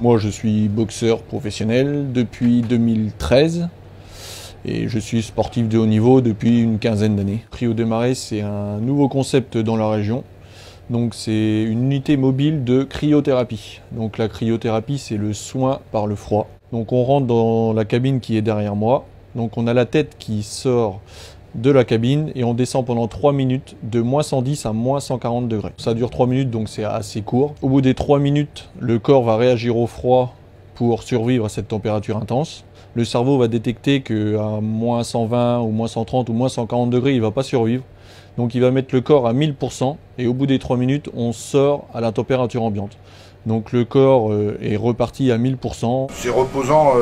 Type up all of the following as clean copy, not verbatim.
Moi, je suis boxeur professionnel depuis 2013 et je suis sportif de haut niveau depuis une quinzaine d'années. Cryo Desmarais, c'est un nouveau concept dans la région. Donc c'est une unité mobile de cryothérapie. Donc la cryothérapie, c'est le soin par le froid. Donc on rentre dans la cabine qui est derrière moi. Donc on a la tête qui sort de la cabine et on descend pendant 3 minutes de moins 110 à moins 140 degrés. Ça dure 3 minutes, donc c'est assez court. Au bout des 3 minutes, le corps va réagir au froid pour survivre à cette température intense. Le cerveau va détecter qu'à moins 120 ou moins 130 ou moins 140 degrés, il ne va pas survivre. Donc il va mettre le corps à 1000% et au bout des 3 minutes, on sort à la température ambiante. Donc le corps est reparti à 1000%. C'est reposant.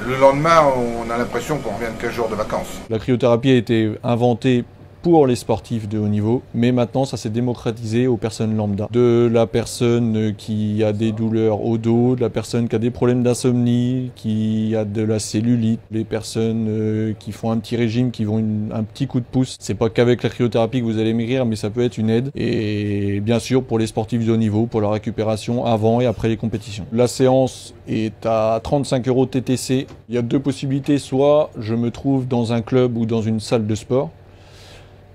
Le lendemain, on a l'impression qu'on revient de 15 jours de vacances. La cryothérapie a été inventée pour les sportifs de haut niveau, mais maintenant ça s'est démocratisé aux personnes lambda. De la personne qui a des douleurs au dos, de la personne qui a des problèmes d'insomnie, qui a de la cellulite, les personnes qui font un petit régime, qui vont un petit coup de pouce. C'est pas qu'avec la cryothérapie que vous allez maigrir, mais ça peut être une aide. Et bien sûr pour les sportifs de haut niveau, pour la récupération avant et après les compétitions. La séance est à 35 € TTC. Il y a deux possibilités, soit je me trouve dans un club ou dans une salle de sport.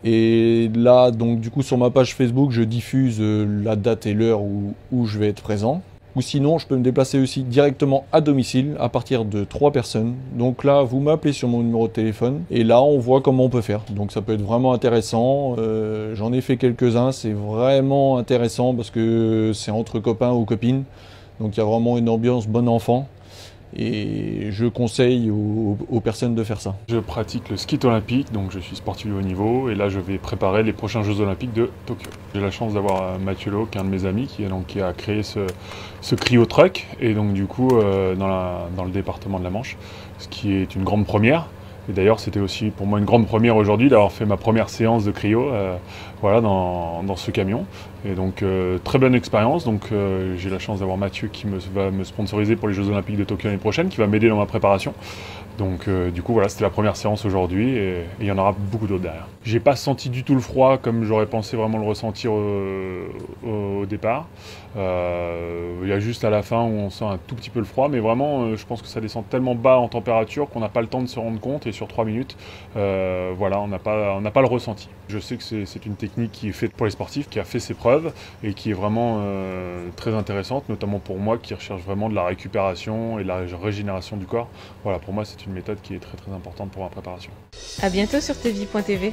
Et là, donc du coup, sur ma page Facebook, je diffuse la date et l'heure où je vais être présent. Ou sinon, je peux me déplacer aussi directement à domicile à partir de 3 personnes. Donc là, vous m'appelez sur mon numéro de téléphone et là, on voit comment on peut faire. Donc ça peut être vraiment intéressant. J'en ai fait quelques-uns, c'est vraiment intéressant parce que c'est entre copains ou copines. Donc il y a vraiment une ambiance bon enfant. Et je conseille aux personnes de faire ça. Je pratique le ski olympique, donc je suis sportif de haut niveau et là je vais préparer les prochains Jeux olympiques de Tokyo. J'ai la chance d'avoir Mathieu Lowe, qui est un de mes amis, qui a créé ce cryo truck et donc du coup dans le département de la Manche, ce qui est une grande première. Et d'ailleurs, c'était aussi pour moi une grande première aujourd'hui d'avoir fait ma première séance de cryo voilà, dans ce camion. Et donc, très bonne expérience. Donc, j'ai la chance d'avoir Mathieu qui va me sponsoriser pour les Jeux Olympiques de Tokyo l'année prochaine, qui va m'aider dans ma préparation. Donc, du coup, voilà, c'était la première séance aujourd'hui et il y en aura beaucoup d'autres derrière. J'ai pas senti du tout le froid comme j'aurais pensé vraiment le ressentir au départ. Il y a juste à la fin où on sent un tout petit peu le froid, mais vraiment, je pense que ça descend tellement bas en température qu'on n'a pas le temps de se rendre compte et sur 3 minutes, voilà, on n'a pas le ressenti. Je sais que c'est une technique qui est faite pour les sportifs, qui a fait ses preuves et qui est vraiment très intéressante, notamment pour moi qui recherche vraiment de la récupération et de la régénération du corps. Voilà, pour moi, c'est une méthode qui est très très importante pour ma préparation. À bientôt sur tvie.tv.